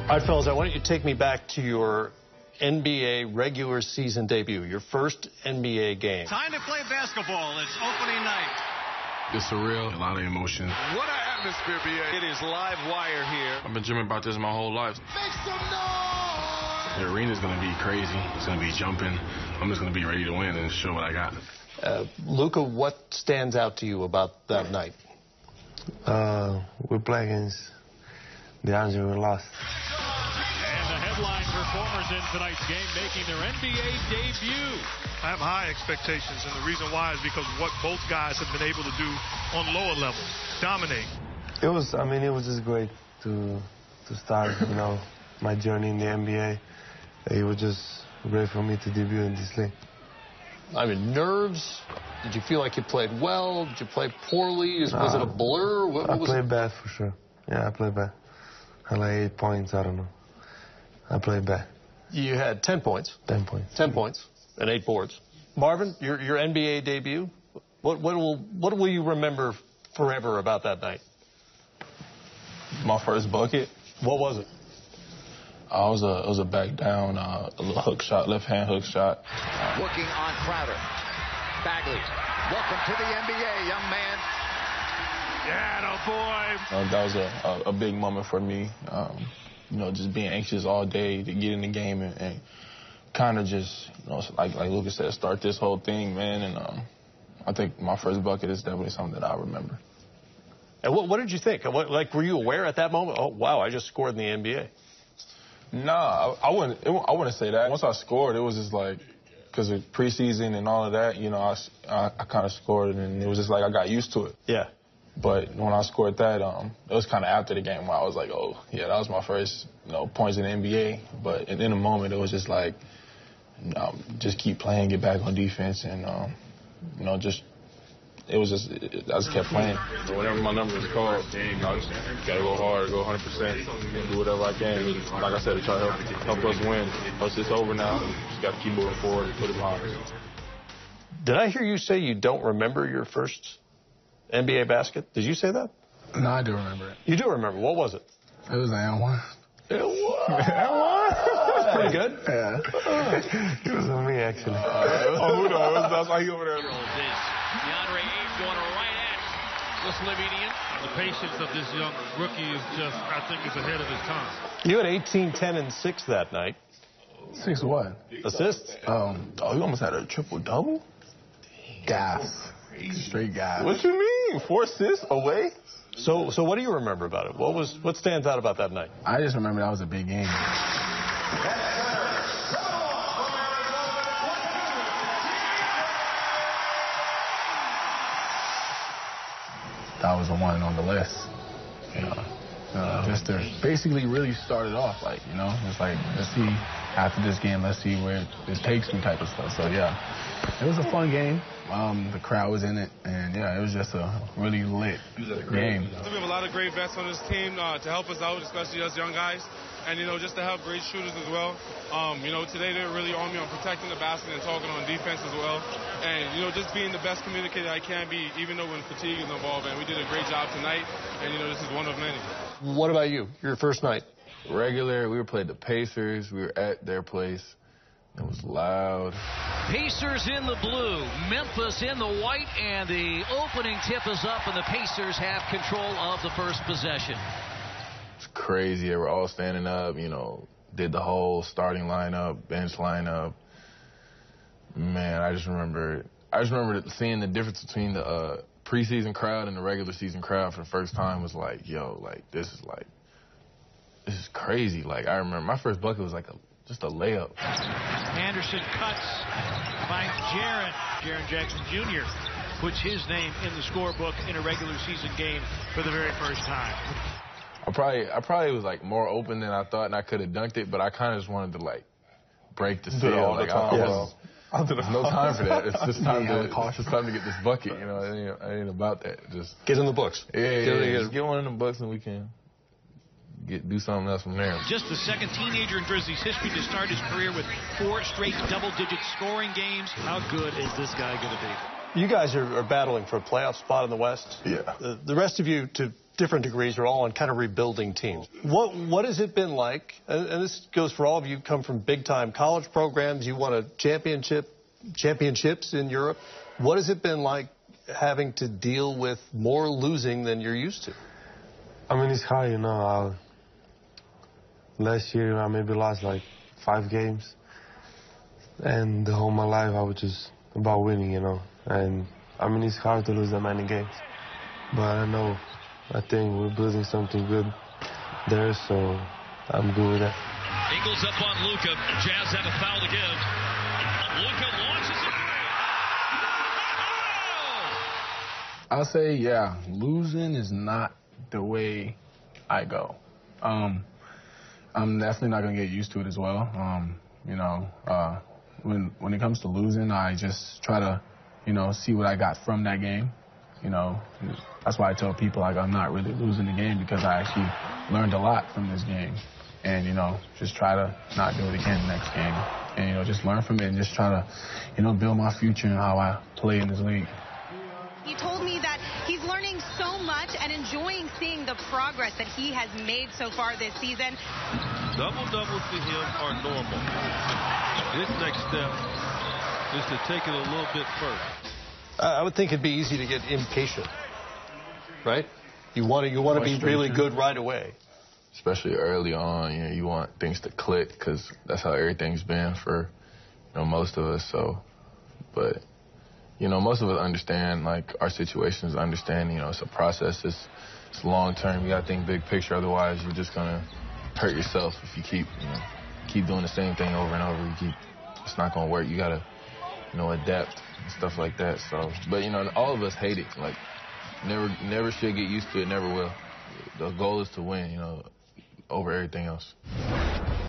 All right, fellas, I want you to take me back to your NBA regular season debut, your first NBA game. Time to play basketball. It's opening night. It's surreal, a lot of emotion. What an atmosphere, B.A. It is live wire here. I've been dreaming about this my whole life. Make some noise! The arena's going to be crazy. It's going to be jumping. I'm just going to be ready to win and show what I got. Luka, what stands out to you about that night? We play against the Angels, we lost. And the headline performers in tonight's game making their NBA debut. I have high expectations, and the reason why is because what both guys have been able to do on lower levels, dominate. It was just great to start, my journey in the NBA. It was just great for me to debut in this league. I mean, nerves? Did you feel like you played well? Did you play poorly? Was it a blur? I played bad for sure. Yeah, I played bad. I had like 8 points, I don't know. I played bad. You had 10 points. 10 points. 10 points and 8 boards. Marvin, your NBA debut, what will you remember forever about that night? My first bucket. What was it? It was a back down, a little hook shot, left hand hook shot. Working on Crowder. Bagley, welcome to the NBA, young man. Yeah, boy. That was a big moment for me. Just being anxious all day to get in the game and kind of just, like Lucas said, start this whole thing, man. And I think my first bucket is definitely something that I remember. And what did you think? Were you aware at that moment? Oh, wow, I just scored in the NBA. Nah, I wouldn't say that. Once I scored, it was just like, because of preseason and all of that, I kind of scored, and it was just like I got used to it. Yeah. But when I scored that, it was kind of after the game where I was like, oh, yeah, that was my first, points in the NBA. But in the moment, it was just like, just keep playing, get back on defense, and, I just kept playing. Whenever my number is called, I just got to go hard, go 100%, do whatever I can. Like I said, to try to help us win. It's over now. Just got to keep moving forward and put it behind us. Did I hear you say you don't remember your first NBA basket? Did you say that? No, I do remember it. You do remember. What was it? It was an N1. It was? That's pretty good. Yeah. It was on me, actually. Who knows? That's why he over there. DeAndre Ayton going right at the Slovenian. The patience of this young rookie is just, I think, is ahead of his time. You had 18, 10, and 6 that night. 6 what? Assists. You almost had a triple-double? Gas. Straight gas. What you mean? 4 assists away? So what do you remember about it? What stands out about that night? I just remember that was a big game. That was the one on the list. Just to basically really start it off, it's like, let's see, after this game, let's see where it takes me type of stuff. So, yeah, it was a fun game. The crowd was in it, and, yeah, it was just a really lit game. We have a lot of great vets on this team to help us out, especially us young guys. And, just to have great shooters as well. Today they were really on me on protecting the basket and talking on defense as well. And, just being the best communicator I can be, even though when fatigue is involved. And we did a great job tonight, and, this is one of many. What about you? Your first night? Regular, we were playing the Pacers. We were at their place. It was loud. Pacers in the blue, Memphis in the white, and the opening tip is up, and the Pacers have control of the first possession. It's crazy. They were all standing up, did the whole starting lineup, bench lineup. Man, I just remember seeing the difference between the preseason crowd and the regular season crowd for the first time. Was like, this is crazy. Like, I remember my first bucket was like just a layup. Anderson cuts, finds Jaren. Jaren Jackson Jr. puts his name in the scorebook in a regular season game for the very first time. I probably was like more open than I thought, and I could have dunked it, but I kind of just wanted to break the seal. There's no time for that. It's just time to get this bucket. I ain't about that. Just get in the books. Yeah. Get one in the books, and we can do something else from there. Just the second teenager in Grizzlies history to start his career with 4 straight double-digit scoring games. How good is this guy going to be? You guys are battling for a playoff spot in the West. Yeah. The rest of you, to different degrees, are all on kind of rebuilding teams. What has it been like? And this goes for all of you. Come from big-time college programs. You won a championships in Europe. What has it been like having to deal with more losing than you're used to? I mean, it's hard, you know. Last year, I maybe lost like 5 games. And the whole of my life, I was just about winning, you know. And, I mean, it's hard to lose that many games. But I think we're building something good there, so I'm good with that. Ingles up on Luka. Jazz have a foul to give. Luka launches it. I'll say, yeah, losing is not the way I go. I'm definitely not going to get used to it as well. You know, when it comes to losing, I just try to, you know, see what I got from that game. You know, that's why I tell people, like, I'm not really losing the game because I actually learned a lot from this game. And, you know, just try to not do it again next game. And, you know, just learn from it and just try to, you know, build my future and how I play in this league. He told me that he's learning so much and enjoying seeing the progress that he has made so far this season. Double-doubles to him are normal. His next step is to take it a little bit further. I would think it'd be easy to get impatient, right? You want to be really good right away. Especially early on, you know, you want things to click because that's how everything's been for, you know, most of us. So, but, you know, most of us understand, like, our situations, understand, you know, it's a process. It's long term. You got to think big picture. Otherwise, you're just going to hurt yourself if you keep doing the same thing over and over. It's not going to work. You got to, you know, adapt and stuff like that. So, but, you know, all of us hate it. Like, never should get used to it, never will. The goal is to win, you know, over everything else.